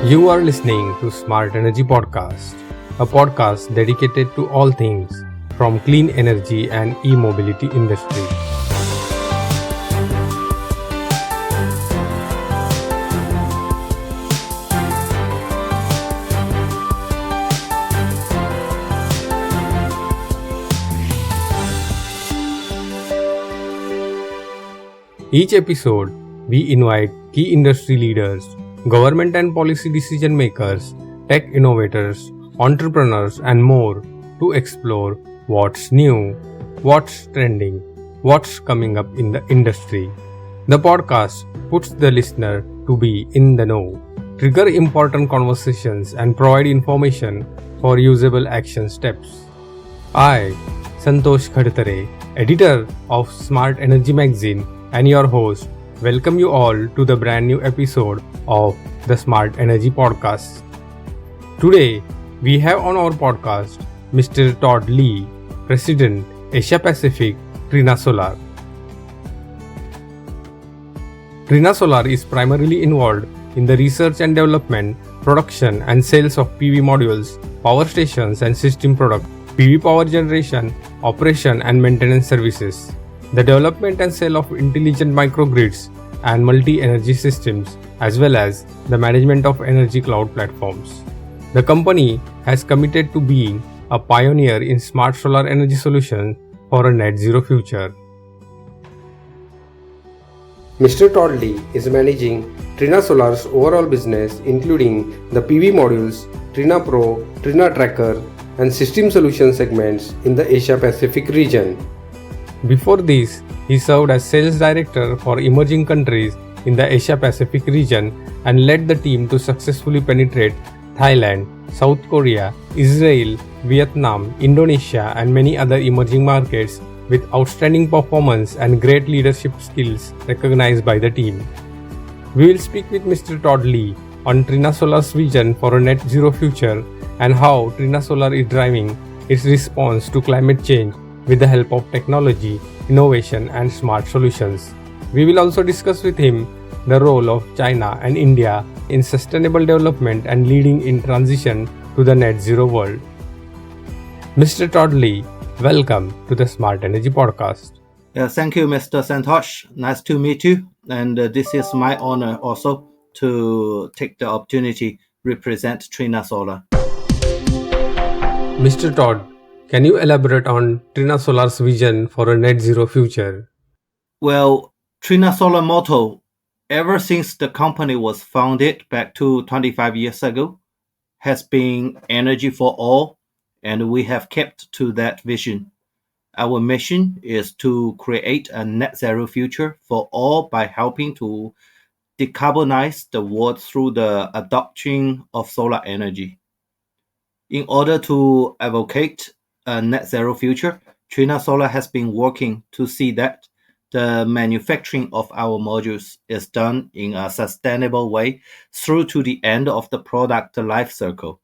You are listening to Smart Energy Podcast, a podcast dedicated to all things from clean energy and e-mobility industry. Each episode, we invite key industry leaders, government and policy decision makers, tech innovators, entrepreneurs, and more to explore what's new, what's trending, what's coming up in the industry. The podcast puts the listener to be in the know, trigger important conversations, and provide information for usable action steps. I, Santosh editor of Smart Energy magazine, and your host, welcome you all to the brand new episode of the Smart Energy Podcast. Today, we have on our podcast Mr. Todd Li, President, Asia Pacific, Trina Solar. Trina Solar is primarily involved in the research and development, production and sales of PV modules, power stations and system products, PV power generation, operation and maintenance services, the development and sale of intelligent microgrids and multi-energy systems, as well as the management of energy cloud platforms. The company has committed to being a pioneer in smart solar energy solutions for a net zero future. Mr. Todd Li is managing Trina Solar's overall business, including the PV modules, Trina Pro, Trina Tracker, and System Solution segments in the Asia Pacific region. Before this, he served as sales director for emerging countries in the Asia Pacific region and led the team to successfully penetrate Thailand, South Korea, Israel, Vietnam, Indonesia, and many other emerging markets with outstanding performance and great leadership skills recognized by the team. We will speak with Mr. Todd Li on Trina Solar's vision for a net zero future and how Trina Solar is driving its response to climate change with the help of technology, innovation, and smart solutions. We will also discuss with him the role of China and India in sustainable development and leading in transition to the net zero world. Mr. Todd Li, welcome to the Smart Energy Podcast. Thank you, Mr. Santosh. Nice to meet you. And this is my honor also to take the opportunity to represent Trina Solar. Mr. Todd, can you elaborate on Trina Solar's vision for a net zero future? Well, Trina Solar motto, ever since the company was founded back to 25 years ago, has been energy for all, and we have kept to that vision. Our mission is to create a net zero future for all by helping to decarbonize the world through the adoption of solar energy. In order to advocate a net zero future, Trina Solar has been working to see that the manufacturing of our modules is done in a sustainable way through to the end of the product life cycle,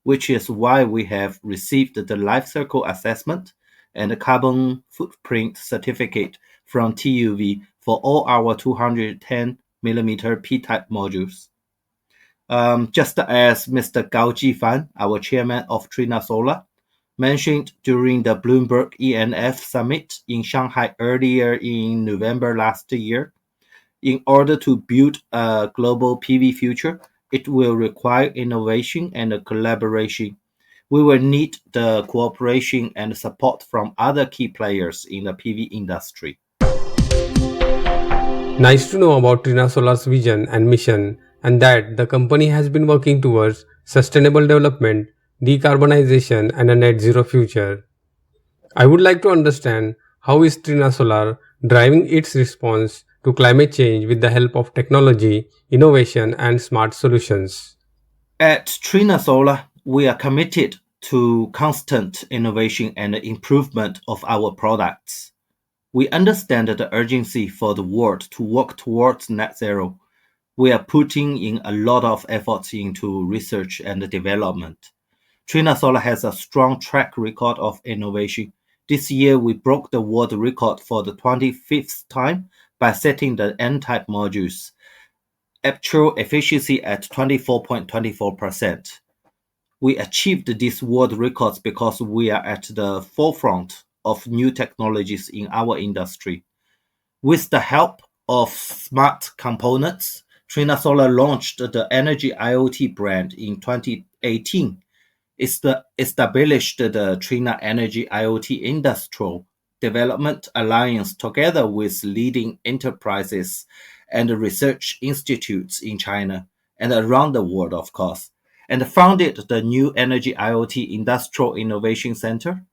which is why we have received the life cycle assessment and the carbon footprint certificate from TUV for all our 210mm P-type modules. Just as Mr. Gao Jifan, our chairman of Trina Solar, mentioned during the Bloomberg ENF Summit in Shanghai earlier in November last year, in order to build a global PV future, it will require innovation and collaboration. We will need the cooperation and support from other key players in the PV industry. Nice to know about Trina Solar's vision and mission, and that the company has been working towards sustainable development, decarbonization, and a net zero future. I would like to understand how is Trina Solar driving its response to climate change with the help of technology, innovation, and smart solutions. At Trina Solar, we are committed to constant innovation and improvement of our products. We understand the urgency for the world to work towards net zero. We are putting in a lot of efforts into research and development. Trina Solar has a strong track record of innovation. This year, we broke the world record for the 25th time by setting the N-type modules. actual efficiency at 24.24%. We achieved these world records because we are at the forefront of new technologies in our industry. With the help of smart components, Trina Solar launched the Energy IoT brand in 2018, established the Trina Energy IoT Industrial Development Alliance together with leading enterprises and research institutes in China and around the world, of course, and founded the new Energy IoT Industrial Innovation Center.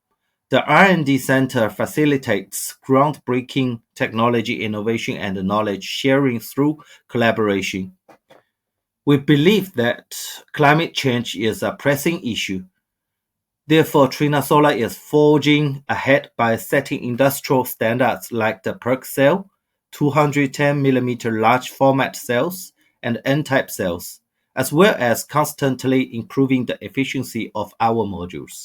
The R&D Center facilitates groundbreaking technology innovation and knowledge sharing through collaboration. We believe that climate change is a pressing issue. Therefore, Trina Solar is forging ahead by setting industrial standards like the PERC cell, 210mm large format cells, and N-type cells, as well as constantly improving the efficiency of our modules.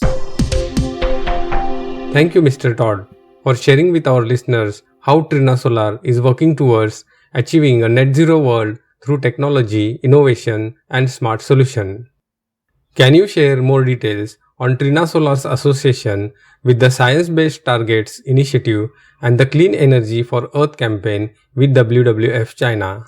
Thank you, Mr. Todd, for sharing with our listeners how Trina Solar is working towards achieving a net zero world through technology, innovation, and smart solution. Can you share more details on Trina Solar's association with the Science Based Targets Initiative and the Clean Energy for Earth campaign with WWF China?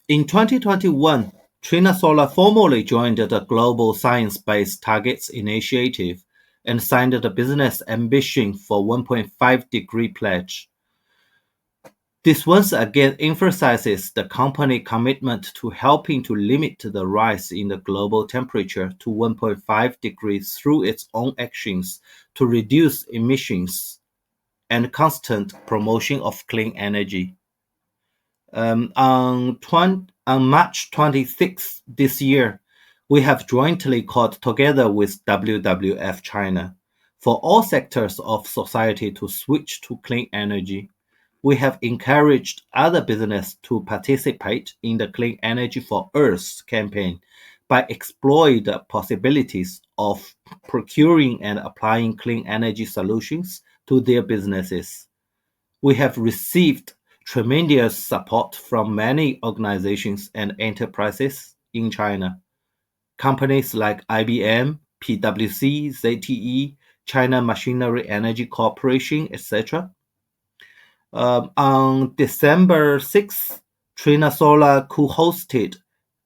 In 2021, Trina Solar formally joined the Global Science-Based Targets Initiative and signed the Business Ambition for 1.5-degree pledge. This once again emphasizes the company commitment to helping to limit the rise in the global temperature to 1.5 degrees through its own actions to reduce emissions and constant promotion of clean energy. On March 26th this year, we have jointly called together with WWF China for all sectors of society to switch to clean energy. We have encouraged other business to participate in the Clean Energy for Earth campaign by exploring the possibilities of procuring and applying clean energy solutions to their businesses. We have received tremendous support from many organizations and enterprises in China. Companies like IBM, PwC, ZTE, China Machinery Energy Corporation, etc. On December 6th, Trina Solar co-hosted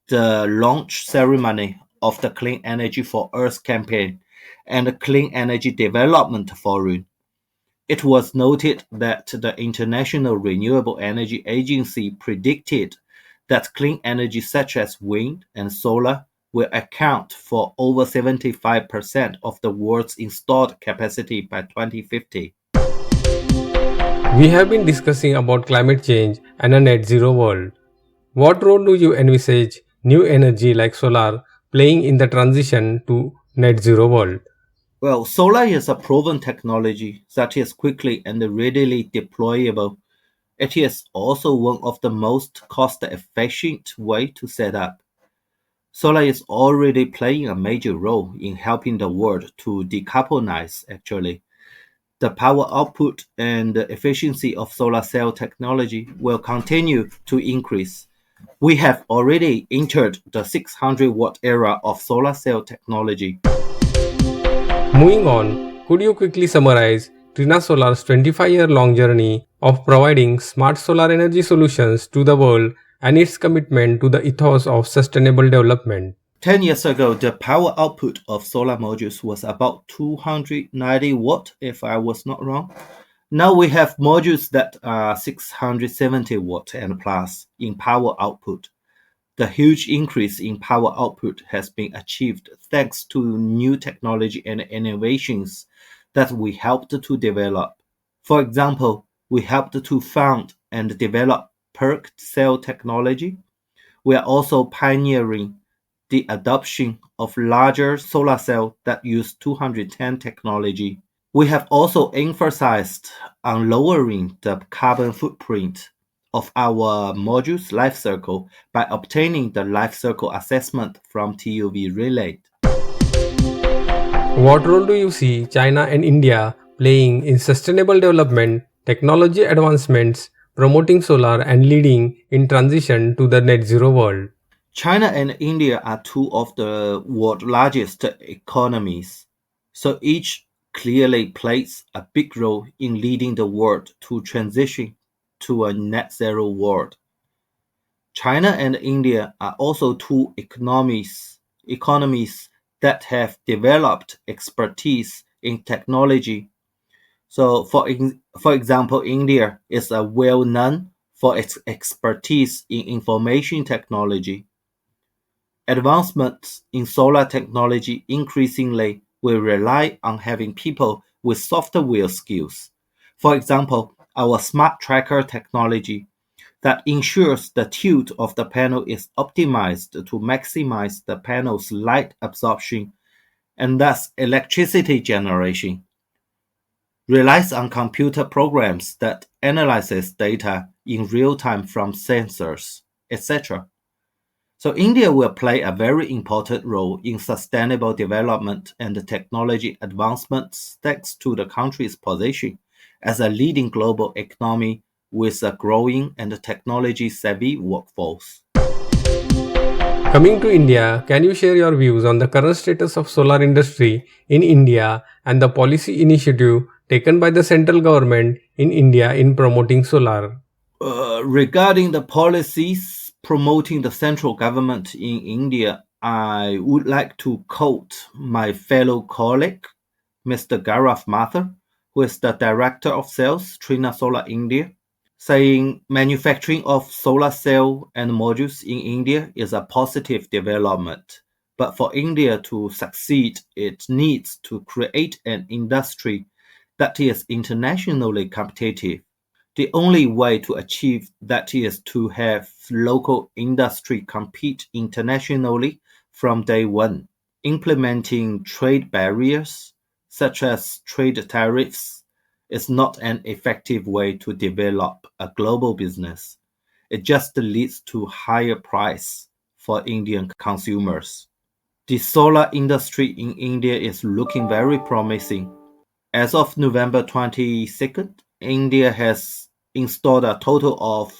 the launch ceremony of the Clean Energy for Earth campaign and the Clean Energy Development Forum. It was noted that the International Renewable Energy Agency predicted that clean energy such as wind and solar will account for over 75% of the world's installed capacity by 2050. We have been discussing about climate change and a net zero world. What role do you envisage new energy like solar playing in the transition to net zero world? Well, solar is a proven technology that is quickly and readily deployable. It is also one of the most cost-efficient way to set up. Solar is already playing a major role in helping the world to decarbonize actually. The power output and the efficiency of solar cell technology will continue to increase. We have already entered the 600-watt era of solar cell technology. Moving on, could you quickly summarize Trina Solar's 25-year-long journey of providing smart solar energy solutions to the world and its commitment to the ethos of sustainable development? 10 years ago, the power output of solar modules was about 290 watt, if I was not wrong. Now we have modules that are 670 watt and plus in power output. The huge increase in power output has been achieved thanks to new technology and innovations that we helped to develop. For example, we helped to found and develop PERC cell technology. We are also pioneering the adoption of larger solar cells that use 210 technology. We have also emphasized on lowering the carbon footprint of our module's life cycle by obtaining the life cycle assessment from TUV Relay. What role do you see China and India playing in sustainable development, technology advancements, promoting solar and leading in transition to the net zero world. China and India are two of the world's largest economies, so each clearly plays a big role in leading the world to transition to a net zero world. China and India are also two economies that have developed expertise in technology. So, for example, India is well known for its expertise in information technology. Advancements in solar technology increasingly will rely on having people with software skills. For example, our smart tracker technology that ensures the tilt of the panel is optimized to maximize the panel's light absorption and thus electricity generation, relies on computer programs that analyzes data in real time from sensors, etc. So India will play a very important role in sustainable development and technology advancements thanks to the country's position as a leading global economy with a growing and technology-savvy workforce. Coming to India, can you share your views on the current status of solar industry in India and the policy initiative taken by the central government in India in promoting solar? Regarding the policies promoting the central government in India, I would like to quote my fellow colleague, Mr. Gaurav Mathur, who is the Director of Sales, Trina Solar India, saying manufacturing of solar cell and modules in India is a positive development. But for India to succeed, it needs to create an industry that is internationally competitive. The only way to achieve that is to have local industry compete internationally from day one. Implementing trade barriers, such as trade tariffs, is not an effective way to develop a global business. It just leads to higher price for Indian consumers. The solar industry in India is looking very promising. As of November 22nd, India has installed a total of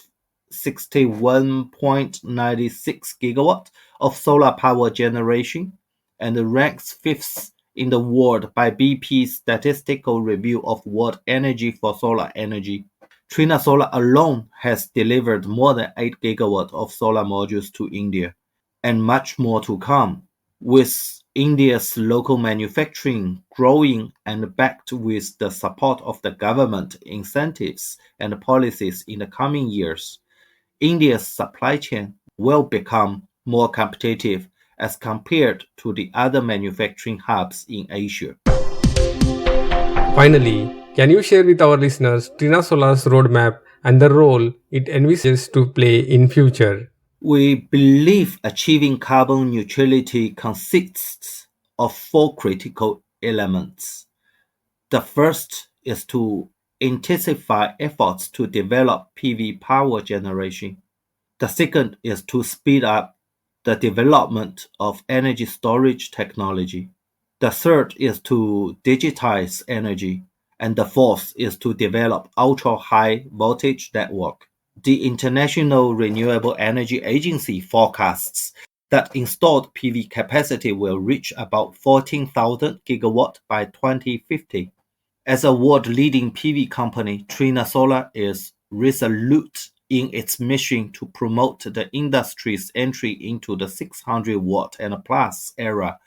61.96 gigawatt of solar power generation and ranks fifth in the world by BP's statistical review of world energy for solar energy. Trina Solar alone has delivered more than 8 gigawatts of solar modules to India, and much more to come, with India's local manufacturing growing and backed with the support of the government incentives and policies in the coming years. India's supply chain will become more competitive as compared to the other manufacturing hubs in Asia. Finally, can you share with our listeners Trina Solar's roadmap and the role it envisages to play in future? We believe achieving carbon neutrality consists of four critical elements. The first is to intensify efforts to develop PV power generation. The second is to speed up the development of energy storage technology. The third is to digitize energy. And the fourth is to develop ultra-high voltage network. The International Renewable Energy Agency forecasts that installed PV capacity will reach about 14,000 gigawatt by 2050. As a world-leading PV company, Trina Solar is resolute in its mission to promote the industry's entry into the 600 watt and plus era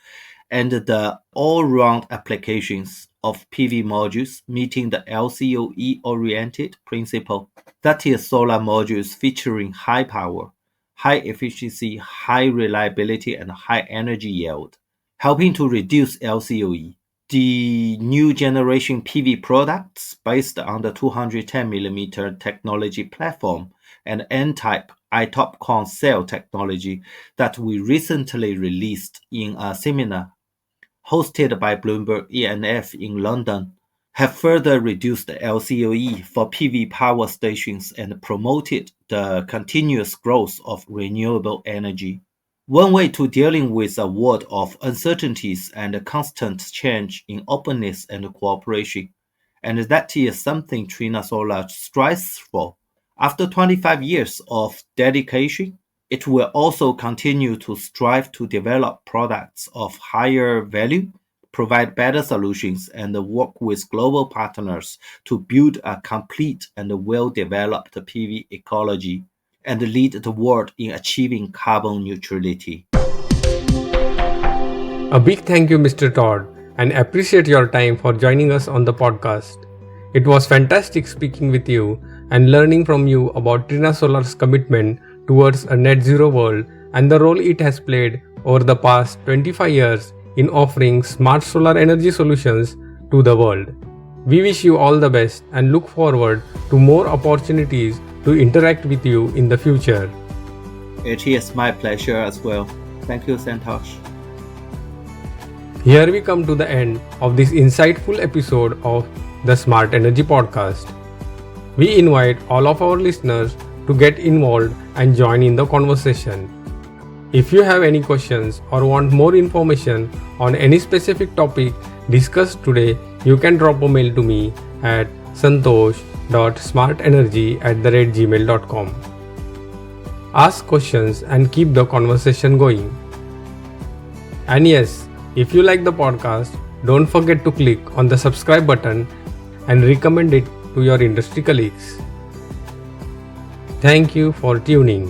and the all-round applications of PV modules meeting the LCOE-oriented principle. That is, solar modules featuring high power, high efficiency, high reliability, and high energy yield, helping to reduce LCOE. The new generation PV products based on the 210mm technology platform and N-type iTopCon cell technology that we recently released in a seminar hosted by Bloomberg ENF in London, have further reduced the LCOE for PV power stations and promoted the continuous growth of renewable energy. One way to dealing with a world of uncertainties and constant change in openness and cooperation, and that is something Trina Solar strives for. After 25 years of dedication, it will also continue to strive to develop products of higher value, provide better solutions, and work with global partners to build a complete and well-developed PV ecology and lead the world in achieving carbon neutrality. A big thank you, Mr. Todd, and appreciate your time for joining us on the podcast. It was fantastic speaking with you and learning from you about Trina Solar's commitment towards a net zero world and the role it has played over the past 25 years in offering smart solar energy solutions to the world. We wish you all the best and look forward to more opportunities to interact with you in the future. It is my pleasure as well. Thank you, Santosh. Here we come to the end of this insightful episode of the Smart Energy Podcast. We invite all of our listeners to get involved and join in the conversation. If you have any questions or want more information on any specific topic discussed today, you can drop a mail to me at santosh.smartenergy@gmail.com. Ask questions and keep the conversation going. And yes, if you like the podcast, don't forget to click on the subscribe button and recommend it to your industry colleagues. Thank you for tuning.